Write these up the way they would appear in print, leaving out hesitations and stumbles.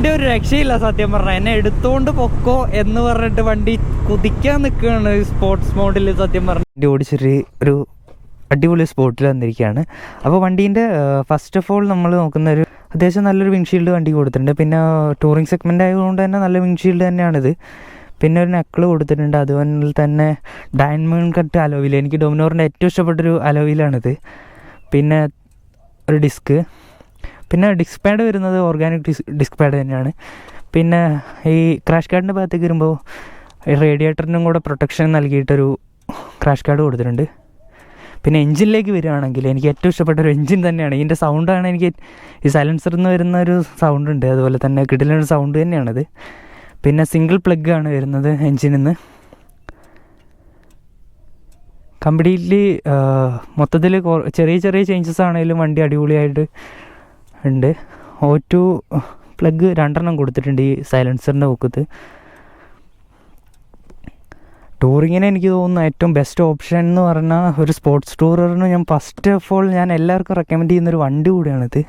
വണ്ടി ഒരു രക്ഷയില്ല സത്യം പറഞ്ഞാൽ. എന്നെ എടുത്തോണ്ട് പൊക്കോ എന്ന് പറഞ്ഞിട്ട് വണ്ടി കുതിക്കാൻ നിൽക്കുകയാണ് സ്പോർട്സ് മോഡിൽ. സത്യം പറഞ്ഞ വണ്ടി ഓടിച്ചൊരു അടിപൊളി സ്പോട്ടിൽ വന്നിരിക്കുകയാണ്. അപ്പോൾ വണ്ടീൻ്റെ ഫസ്റ്റ് ഓഫ് ഓൾ നമ്മൾ നോക്കുന്ന ഒരു അത്യാവശ്യം നല്ലൊരു വിൻഷീൽഡ് വണ്ടി കൊടുത്തിട്ടുണ്ട്. പിന്നെ ടൂറിംഗ് സെഗ്മെൻ്റ് ആയതുകൊണ്ട് തന്നെ നല്ല വിൻഷീൽഡ് തന്നെയാണിത്. പിന്നെ ഒരു നക്കിൾ കൊടുത്തിട്ടുണ്ട്. അതുപോലെ തന്നെ ഡയമണ്ട് കട്ട് അലോവിൽ, എനിക്ക് ഡൊമിനോറിൻ്റെ ഏറ്റവും ഇഷ്ടപ്പെട്ടൊരു അലോവിലാണിത്. പിന്നെ ഒരു ഡിസ്ക്, പിന്നെ ഡിസ്ക് പാഡ് വരുന്നത് ഓർഗാനിക് ഡിസ്ക് പാഡ് തന്നെയാണ്. പിന്നെ ഈ ക്രാഷ് കാർഡിൻ്റെ ഭാഗത്തേക്ക് വരുമ്പോൾ റേഡിയേറ്ററിനും കൂടെ പ്രൊട്ടക്ഷൻ നൽകിയിട്ടൊരു ക്രാഷ് കാർഡ് കൊടുത്തിട്ടുണ്ട്. പിന്നെ എഞ്ചിനിലേക്ക് വരികയാണെങ്കിൽ എനിക്ക് ഏറ്റവും ഇഷ്ടപ്പെട്ടൊരു എഞ്ചിൻ തന്നെയാണ്. ഇതിൻ്റെ സൗണ്ടാണ് എനിക്ക് ഈ സൈലൻസറിൽ നിന്ന് വരുന്ന ഒരു സൗണ്ട് ഉണ്ട്, അതുപോലെ തന്നെ കിടിലൊരു സൗണ്ട് തന്നെയാണത്. പിന്നെ സിംഗിൾ പ്ലഗ് ആണ് വരുന്നത് എഞ്ചിനിൽ നിന്ന്. കംപ്ലീറ്റ്ലി മൊത്തത്തിൽ ചെറിയ ചെറിയ ചേഞ്ചസ് ആണെങ്കിലും വണ്ടി അടിപൊളിയായിട്ട് ഉണ്ട്. O2 പ്ലഗ് 2 കൊടുത്തിട്ടുണ്ട് ഈ സൈലൻസറിൻ്റെ ഒക്കത്ത്. ടൂറിങ്ങിന് എനിക്ക് തോന്നുന്നു ഏറ്റവും ബെസ്റ്റ് ഓപ്ഷൻ എന്ന് പറഞ്ഞാൽ ഒരു സ്പോർട്സ് ടൂററിന് ഞാൻ ഫസ്റ്റ് ഓഫ് ഓൾ ഞാൻ എല്ലാവർക്കും റെക്കമെൻഡ് ചെയ്യുന്നൊരു വണ്ടി കൂടിയാണിത്.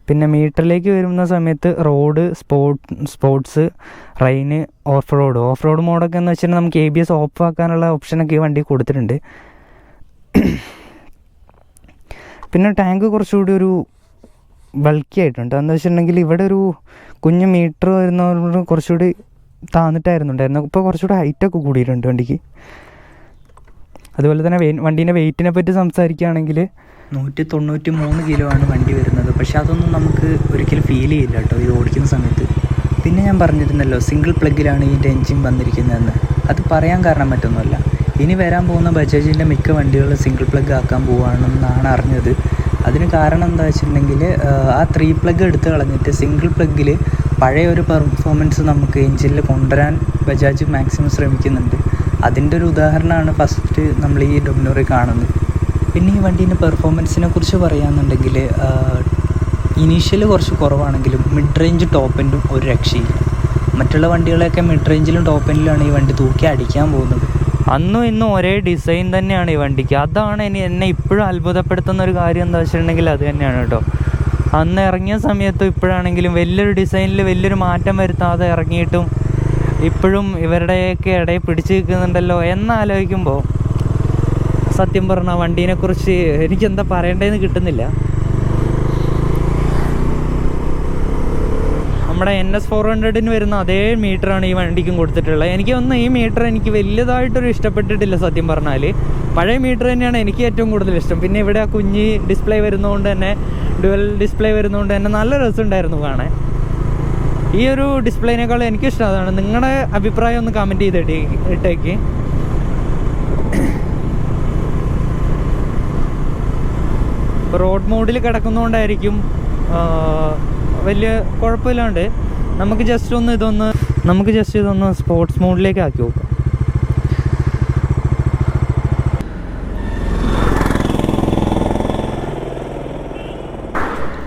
പിന്നെ മീറ്ററിലേക്ക് വരുന്ന സമയത്ത് road, sports, rain, off road മോഡൊക്കെ എന്ന് വെച്ചിട്ടുണ്ടെങ്കിൽ നമുക്ക് ABS ഓഫ് ആക്കാനുള്ള ഓപ്ഷനൊക്കെ ഈ വണ്ടി കൊടുത്തിട്ടുണ്ട്. പിന്നെ ടാങ്ക് കുറച്ചുകൂടി ഒരു ബൾക്കി ആയിട്ടുണ്ട്. എന്ന് വെച്ചിട്ടുണ്ടെങ്കിൽ ഇവിടെ ഒരു കുഞ്ഞ് മീറ്റർ വരുന്നവരോട് കുറച്ചുകൂടി താന്നിട്ടായിരുന്നുണ്ടായിരുന്നു. ഇപ്പോൾ കുറച്ചുകൂടി ഹൈറ്റൊക്കെ കൂടിയിട്ടുണ്ട് വണ്ടിക്ക്. അതുപോലെ തന്നെ വണ്ടീൻ്റെ വെയിറ്റിനെ പറ്റി സംസാരിക്കുകയാണെങ്കിൽ 193 കിലോ ആണ് വണ്ടി വരുന്നത്. പക്ഷെ അതൊന്നും നമുക്ക് ഒരിക്കലും ഫീൽ ചെയ്യില്ല കേട്ടോ ഇത് ഓടിക്കുന്ന സമയത്ത്. പിന്നെ ഞാൻ പറഞ്ഞിട്ടുണ്ടല്ലോ സിംഗിൾ പ്ലഗിലാണ് ഇതിൻ്റെ എൻജിൻ വന്നിരിക്കുന്നതെന്ന്. അത് പറയാൻ കാരണം മറ്റൊന്നുമല്ല, ഇനി വരാൻ പോകുന്ന ബജാജിൻ്റെ മിക്ക വണ്ടികൾ സിംഗിൾ പ്ലഗ് ആക്കാൻ പോവുകയാണെന്നാണ് അറിഞ്ഞത്. അതിന് കാരണം എന്താ വെച്ചിട്ടുണ്ടെങ്കിൽ ആ 3 പ്ലഗ് എടുത്ത് കളഞ്ഞിട്ട് സിംഗിൾ പ്ലഗിൽ പഴയ ഒരു പെർഫോമൻസ് നമുക്ക് എൻജിനിൽ കൊണ്ടുവരാൻ ബജാജ് മാക്സിമം ശ്രമിക്കുന്നുണ്ട്. അതിൻ്റെ ഒരു ഉദാഹരണമാണ് ഫസ്റ്റ് നമ്മൾ ഈ ഡൊമിനോറിൽ കാണുന്നത്. പിന്നെ ഈ വണ്ടീൻ്റെ പെർഫോമൻസിനെ കുറിച്ച് പറയുകയാണെന്നുണ്ടെങ്കിൽ ഇനീഷ്യൽ കുറച്ച് കുറവാണെങ്കിലും മിഡ് റേഞ്ച് ടോപ്പ് എൻഡും ഒരു രക്ഷയില്ല. മറ്റുള്ള വണ്ടികളെയൊക്കെ മിഡ് റേഞ്ചിലും ടോപ്പ് എൻഡിലാണ് ഈ വണ്ടി തൂക്കി അടിക്കാൻ പോകുന്നത്. അന്നും ഇന്നും ഒരേ ഡിസൈൻ തന്നെയാണ് ഈ വണ്ടിക്ക്. അതാണ് എന്നെ ഇപ്പോഴും അത്ഭുതപ്പെടുത്തുന്ന ഒരു കാര്യം എന്താ വെച്ചിട്ടുണ്ടെങ്കിൽ അത് തന്നെയാണ് കേട്ടോ. അന്ന് ഇറങ്ങിയ സമയത്തും ഇപ്പോഴാണെങ്കിലും വലിയൊരു ഡിസൈനിൽ വലിയൊരു മാറ്റം വരുത്താതെ ഇറങ്ങിയിട്ടും ഇപ്പോഴും ഇവരുടെയൊക്കെ ഇടയിൽ പിടിച്ചു നിൽക്കുന്നുണ്ടല്ലോ എന്നാലോചിക്കുമ്പോൾ സത്യം പറഞ്ഞാൽ വണ്ടീനെക്കുറിച്ച് എനിക്കെന്താ പറയേണ്ടതെന്ന് കിട്ടുന്നില്ല. നമ്മുടെ NS400 വരുന്ന അതേ മീറ്ററാണ് ഈ വണ്ടിക്കും കൊടുത്തിട്ടുള്ളത്. എനിക്ക് തോന്നുന്നു ഈ മീറ്റർ എനിക്ക് വലിയതായിട്ടൊരു ഇഷ്ടപ്പെട്ടിട്ടില്ല സത്യം പറഞ്ഞാൽ. പഴയ മീറ്റർ തന്നെയാണ് എനിക്ക് ഏറ്റവും കൂടുതൽ ഇഷ്ടം. പിന്നെ ഇവിടെ ആ കുഞ്ഞി ഡിസ്പ്ലേ വരുന്നതുകൊണ്ട് തന്നെ, ഡുവൽ ഡിസ്പ്ലേ വരുന്നതുകൊണ്ട് തന്നെ നല്ല രസമുണ്ടായിരുന്നു കാണാൻ. ഈ ഒരു ഡിസ്പ്ലേനേക്കാളും എനിക്കിഷ്ടം അതാണ്. നിങ്ങളുടെ അഭിപ്രായം ഒന്ന് കമൻറ്റ് ചെയ്തിട്ട് ഇട്ടേക്ക്. റോഡ് മോഡിൽ കിടക്കുന്നതുകൊണ്ടായിരിക്കും വലിയ കുഴപ്പമില്ലാണ്ട് നമുക്ക് ജസ്റ്റ് ഇതൊന്ന് സ്പോർട്സ് മോഡിലേക്ക് ആക്കി നോക്കാം.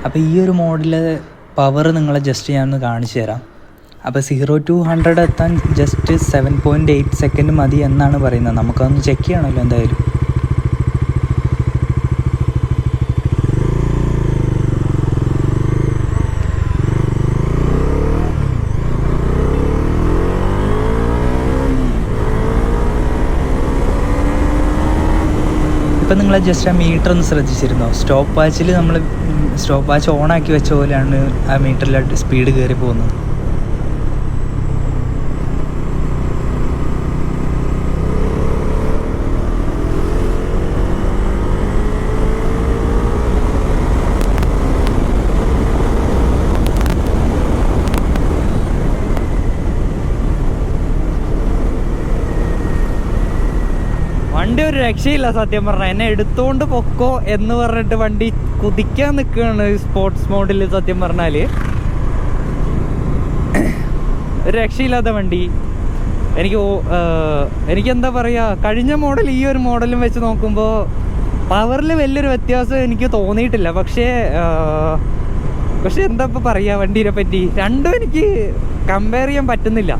അപ്പോൾ ഈ ഒരു മോഡല് പവർ നിങ്ങളെ ജസ്റ്റ് ഞാനൊന്ന് കാണിച്ചു തരാം. അപ്പോൾ 0 to 100 എത്താൻ ജസ്റ്റ് 7.8 സെക്കൻഡ് മതി എന്നാണ് പറയുന്നത്. നമുക്കതൊന്ന് ചെക്ക് ചെയ്യണമല്ലോ എന്തായാലും. ഇപ്പം നിങ്ങൾ ജസ്റ്റ് ആ മീറ്റർ ഒന്ന് ശ്രദ്ധിച്ചിരുന്നോ? സ്റ്റോപ്പ് വാച്ചിൽ നമ്മൾ സ്റ്റോപ്പ് വാച്ച് ഓണാക്കി വെച്ച പോലെയാണ് ആ മീറ്ററിൽ സ്പീഡ് കയറി പോകുന്നത്. വണ്ടി ഒരു രക്ഷയില്ല സത്യം പറഞ്ഞാൽ. എന്നെ എടുത്തോണ്ട് പൊക്കോ എന്ന് പറഞ്ഞിട്ട് വണ്ടി കുതിക്കാൻ നിൽക്കുകയാണ് സ്പോർട്സ് മോഡിൽ. സത്യം പറഞ്ഞാൽ ഒരു രക്ഷയില്ലാത്ത വണ്ടി. എനിക്കെന്താ പറയുക, കഴിഞ്ഞ മോഡൽ ഈ ഒരു മോഡലും വെച്ച് നോക്കുമ്പോൾ പവറിൽ വലിയൊരു വ്യത്യാസം എനിക്ക് തോന്നിയിട്ടില്ല. പക്ഷേ എന്താ ഇപ്പോൾ പറയുക വണ്ടീനെ പറ്റി, രണ്ടും എനിക്ക് കമ്പയർ ചെയ്യാൻ പറ്റുന്നില്ല.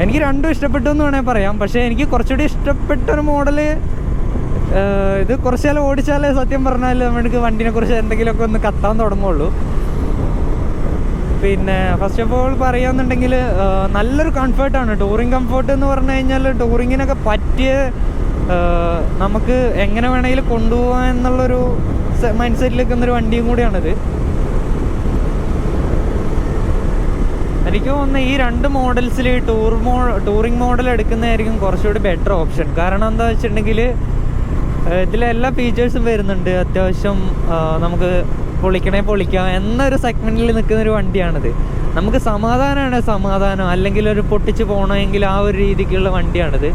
എനിക്ക് രണ്ടും ഇഷ്ടപ്പെട്ടു എന്ന് വേണമെങ്കിൽ പറയാം. പക്ഷേ എനിക്ക് കുറച്ചുകൂടി ഇഷ്ടപ്പെട്ടൊരു മോഡല് ഇത് കുറച്ച് കാലം ഓടിച്ചാലേ സത്യം പറഞ്ഞാൽ നമുക്ക് വണ്ടിനെ കുറിച്ച് എന്തെങ്കിലുമൊക്കെ ഒന്ന് കത്താൻ തുടങ്ങുള്ളൂ. പിന്നെ ഫസ്റ്റ് ഓഫ് ഓൾ പറയുകയെന്നുണ്ടെങ്കിൽ നല്ലൊരു കംഫർട്ടാണ്. ടൂറിങ് കംഫർട്ട് എന്ന് പറഞ്ഞു കഴിഞ്ഞാൽ ടൂറിങ്ങിനൊക്കെ പറ്റിയ, നമുക്ക് എങ്ങനെ വേണമെങ്കിലും കൊണ്ടുപോകാൻ എന്നുള്ളൊരു മൈൻഡ് സെറ്റിൽ നിൽക്കുന്നൊരു വണ്ടിയും കൂടിയാണിത്. എനിക്ക് തോന്നുന്നു ഈ 2 മോഡൽസിൽ ടൂറിങ് മോഡൽ എടുക്കുന്നതായിരിക്കും കുറച്ചുകൂടി ബെറ്റർ ഓപ്ഷൻ. കാരണം എന്താ വെച്ചിട്ടുണ്ടെങ്കിൽ ഇതിലെല്ലാ ഫീച്ചേഴ്സും വരുന്നുണ്ട്. അത്യാവശ്യം നമുക്ക് പൊളിക്കാം എന്നൊരു സെഗ്മെൻറ്റിൽ നിൽക്കുന്നൊരു വണ്ടിയാണിത്. നമുക്ക് സമാധാനം, അല്ലെങ്കിൽ ഒരു പൊട്ടിച്ച് പോകണമെങ്കിൽ ആ ഒരു രീതിക്കുള്ള വണ്ടിയാണിത്.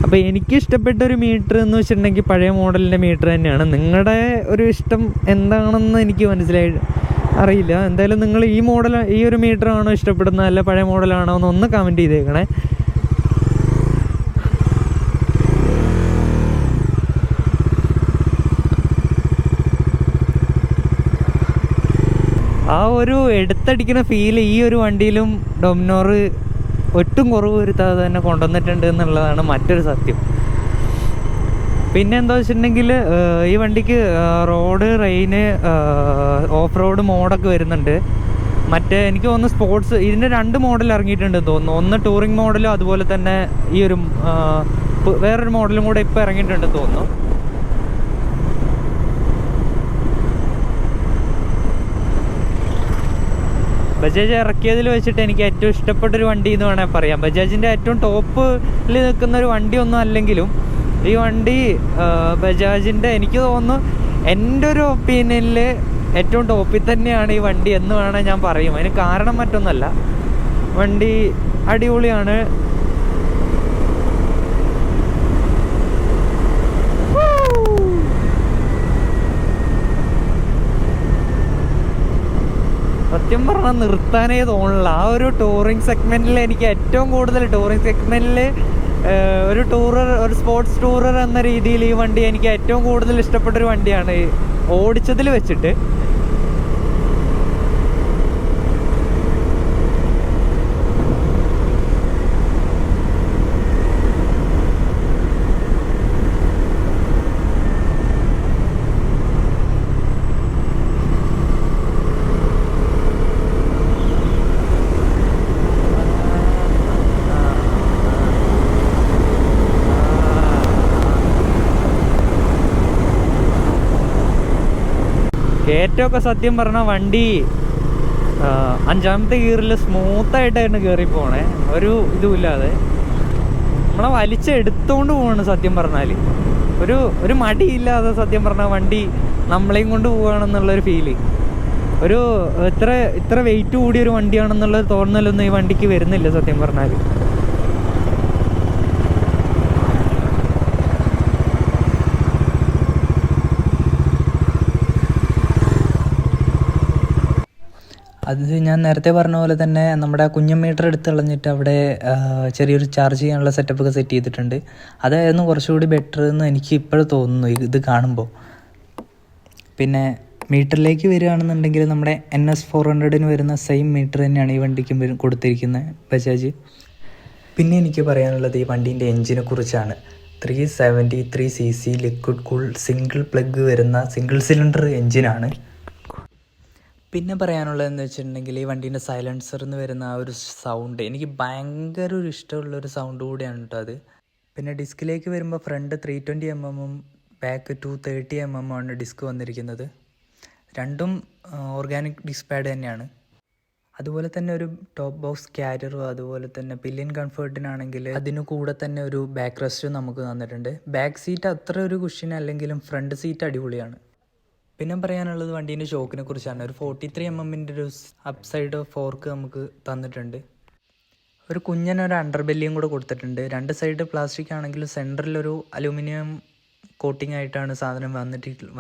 അപ്പോൾ എനിക്ക് ഇഷ്ടപ്പെട്ടൊരു മീറ്റർ എന്ന് വെച്ചിട്ടുണ്ടെങ്കിൽ പഴയ മോഡലിൻ്റെ മീറ്റർ തന്നെയാണ്. നിങ്ങളുടെ ഒരു ഇഷ്ടം എന്താണെന്ന് എനിക്ക് അറിയില്ല. എന്തായാലും നിങ്ങൾ ഈ ഒരു മീറ്റർ ആണോ ഇഷ്ടപ്പെടുന്നത്, അല്ല പഴയ മോഡലാണോ എന്നൊന്ന് കമൻറ്റ് ചെയ്തേക്കണേ. ആ ഒരു എടുത്തടിക്കുന്ന ഫീൽ ഈ ഒരു വണ്ടിയിലും ഡൊമിനോർ ഒട്ടും കുറവ് വരുത്താതെ തന്നെ കൊണ്ടുവന്നിട്ടുണ്ട് എന്നുള്ളതാണ് മറ്റൊരു സത്യം. പിന്നെ എന്താ വെച്ചിട്ടുണ്ടെങ്കിൽ ഈ വണ്ടിക്ക് റോഡ്, റെയിന്, ഓഫ് റോഡ് മോഡൊക്കെ വരുന്നുണ്ട്. മറ്റേ എനിക്ക് തോന്നുന്നു സ്പോർട്സ്, ഇതിൻ്റെ 2 മോഡൽ ഇറങ്ങിയിട്ടുണ്ടെന്ന് തോന്നുന്നു. ഒന്ന് ടൂറിങ് മോഡലും അതുപോലെ തന്നെ ഈ ഒരു വേറൊരു മോഡലും കൂടെ ഇപ്പോൾ ഇറങ്ങിയിട്ടുണ്ടെന്ന് തോന്നുന്നു. ബജാജ് ഇറക്കിയതിൽ വെച്ചിട്ട് എനിക്ക് ഏറ്റവും ഇഷ്ടപ്പെട്ടൊരു വണ്ടി എന്ന് വേണമെങ്കിൽ പറയാം. ബജാജിൻ്റെ ഏറ്റവും ടോപ്പിൽ നിൽക്കുന്ന ഒരു വണ്ടിയൊന്നും അല്ലെങ്കിലും ഈ വണ്ടി ബജാജിൻ്റെ, എനിക്ക് തോന്നുന്നു എൻ്റെ ഒരു ഒപ്പീനിയനിൽ ഏറ്റവും ടോപ്പിൽ തന്നെയാണ് ഈ വണ്ടി എന്ന് വേണമെങ്കിൽ ഞാൻ പറയും. അതിന് കാരണം മറ്റൊന്നല്ല, വണ്ടി അടിപൊളിയാണ്. സത്യം പറഞ്ഞാൽ നിർത്താനേ തോന്നില്ല. ആ ഒരു ടൂറിങ് സെഗ്മെൻറ്റിൽ എനിക്ക് ഏറ്റവും കൂടുതൽ ഒരു സ്പോർട്സ് ടൂറർ എന്ന രീതിയിൽ ഈ വണ്ടി എനിക്ക് ഏറ്റവും കൂടുതൽ ഇഷ്ടപ്പെട്ടൊരു വണ്ടിയാണ് ഓടിച്ചതിൽ വെച്ചിട്ട്. കയറ്റമൊക്കെ സത്യം പറഞ്ഞാൽ വണ്ടി 5ാമത്തെ ഗിയറിൽ സ്മൂത്തായിട്ടായിരുന്നു കയറി പോണേ, ഒരു ഇതുമില്ലാതെ. നമ്മളെ വലിച്ചെടുത്തോണ്ട് പോവാണ് സത്യം പറഞ്ഞാൽ. ഒരു മടിയില്ലാതെ സത്യം പറഞ്ഞാൽ വണ്ടി നമ്മളെയും കൊണ്ട് പോവുകയാണെന്നുള്ളൊരു ഫീല്. ഇത്ര വെയിറ്റ് കൂടിയൊരു വണ്ടിയാണെന്നുള്ളൊരു തോന്നലൊന്നും ഈ വണ്ടിക്ക് വരുന്നില്ല സത്യം പറഞ്ഞാൽ. അത് ഞാൻ നേരത്തെ പറഞ്ഞ പോലെ തന്നെ നമ്മുടെ കുഞ്ഞൻ മീറ്റർ എടുത്ത് കളഞ്ഞിട്ട് അവിടെ ചെറിയൊരു ചാർജ് ചെയ്യാനുള്ള സെറ്റപ്പൊക്കെ സെറ്റ് ചെയ്തിട്ടുണ്ട്. അതായിരുന്നു കുറച്ചുകൂടി ബെറ്റർ എന്ന് എനിക്ക് ഇപ്പോഴും തോന്നുന്നു ഇത് കാണുമ്പോൾ. പിന്നെ മീറ്ററിലേക്ക് വരികയാണെന്നുണ്ടെങ്കിൽ നമ്മുടെ NS400 വരുന്ന സെയിം മീറ്റർ തന്നെയാണ് ഈ വണ്ടിക്കും കൊടുത്തിരിക്കുന്നത് ബജാജ്. പിന്നെ എനിക്ക് പറയാനുള്ളത് ഈ വണ്ടീൻ്റെ എൻജിനെ കുറിച്ചാണ്. 373cc liquid cool single plug വരുന്ന സിംഗിൾ സിലിണ്ടർ എൻജിനാണ്. പിന്നെ പറയാനുള്ളതെന്ന് വെച്ചിട്ടുണ്ടെങ്കിൽ ഈ വണ്ടീൻ്റെ സൈലൻസർ എന്ന് വരുന്ന ആ ഒരു സൗണ്ട് എനിക്ക് ഭയങ്കര ഒരു ഇഷ്ടമുള്ളൊരു സൗണ്ട് കൂടിയാണ് കേട്ടോ അത്. പിന്നെ ഡിസ്കിലേക്ക് വരുമ്പോൾ ഫ്രണ്ട് 320mm ബാക്ക് 230mm ആണ് ഡിസ്ക് വന്നിരിക്കുന്നത്. രണ്ടും ഓർഗാനിക് ഡിസ്ക് പാഡ് തന്നെയാണ്. അതുപോലെ തന്നെ ഒരു ടോപ്പ് ബോക്സ് ക്യാരിയറും അതുപോലെ തന്നെ പില്ലിയൻ കംഫർട്ടിനാണെങ്കിൽ അതിന് കൂടെ തന്നെ ഒരു ബാക്ക് റെസ്റ്റും നമുക്ക് തന്നിട്ടുണ്ട്. ബാക്ക് സീറ്റ് അത്ര ഒരു കുഷ്യൻ അല്ലെങ്കിലും ഫ്രണ്ട് സീറ്റ് അടിപൊളിയാണ്. പിന്നെ പറയാനുള്ളത് വണ്ടീൻ്റെ ഷോക്കിനെ കുറിച്ചാണ്. ഒരു 43mm ഒരു അപ്പ് സൈഡ് ഫോർക്ക് നമുക്ക് തന്നിട്ടുണ്ട്. ഒരു കുഞ്ഞനൊരു അണ്ടർബെല്ലിയും കൂടെ കൊടുത്തിട്ടുണ്ട്. 2 സൈഡ് പ്ലാസ്റ്റിക് ആണെങ്കിലും സെൻറ്ററിലൊരു അലൂമിനിയം കോട്ടിംഗ് ആയിട്ടാണ് സാധനം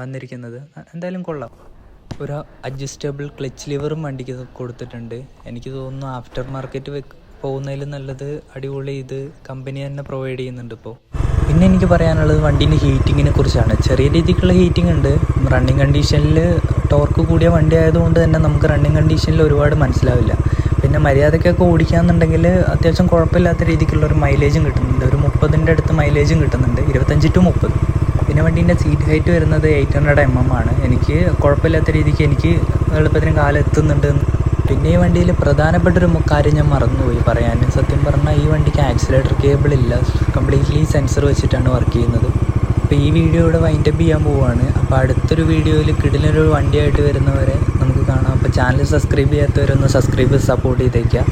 വന്നിരിക്കുന്നത്. എന്തായാലും കൊള്ളാം. ഒരു അഡ്ജസ്റ്റബിൾ ക്ലച്ച് ലിവറും വണ്ടിക്ക് കൊടുത്തിട്ടുണ്ട്. എനിക്ക് തോന്നുന്നു ആഫ്റ്റർ മാർക്കറ്റ് പോകുന്നതിൽ നല്ലത് അടിപൊളി ഇത് കമ്പനി തന്നെ പ്രൊവൈഡ് ചെയ്യുന്നുണ്ട് ഇപ്പോൾ. പിന്നെ എനിക്ക് പറയാനുള്ളത് വണ്ടീൻ്റെ ഹീറ്റിങ്ങിനെ കുറിച്ചാണ്. ചെറിയ രീതിക്കുള്ള ഹീറ്റിംഗ് ഉണ്ട്. റണ്ണിങ് കണ്ടീഷനിൽ ടോർക്ക് കൂടിയ വണ്ടി ആയതുകൊണ്ട് തന്നെ നമുക്ക് റണ്ണിങ് കണ്ടീഷനിൽ ഒരുപാട് മനസ്സിലാവില്ല. പിന്നെ മര്യാദയ്ക്കൊക്കെ ഓടിക്കുകയെന്നുണ്ടെങ്കിൽ അത്യാവശ്യം കുഴപ്പമില്ലാത്ത രീതിക്കുള്ളൊരു മൈലേജും കിട്ടുന്നുണ്ട്. ഒരു 30ൻ്റെ അടുത്ത് മൈലേജും കിട്ടുന്നുണ്ട്, 25 to 30. പിന്നെ വണ്ടീൻ്റെ സീറ്റ് ഹൈറ്റ് വരുന്നത് 800 mm ആണ്. എനിക്ക് കുഴപ്പമില്ലാത്ത രീതിക്ക് എനിക്ക് എളുപ്പത്തിന് കാലം എത്തുന്നുണ്ട്. പിന്നെ ഈ വണ്ടിയിൽ പ്രധാനപ്പെട്ടൊരു കാര്യം ഞാൻ മറന്നുപോയി പറയാൻ. സത്യം പറഞ്ഞാൽ ഈ വണ്ടിക്ക് ആക്സിലേറ്റർ കേബിൾ ഇല്ല, കംപ്ലീറ്റ്ലി സെൻസർ വെച്ചിട്ടാണ് വർക്ക് ചെയ്യുന്നത്. അപ്പോൾ ഈ വീഡിയോ ഇവിടെ വൈൻഡപ്പ് ചെയ്യാൻ പോവുകയാണ്. അപ്പോൾ അടുത്തൊരു വീഡിയോയിൽ കിടിലൊരു വണ്ടിയായിട്ട് വരുന്നവരെ നമുക്ക് കാണാം. അപ്പോൾ ചാനൽ സബ്സ്ക്രൈബ് ചെയ്യാത്തവരൊന്ന് സബ്സ്ക്രൈബ് സപ്പോർട്ട് ചെയ്തേക്കുക.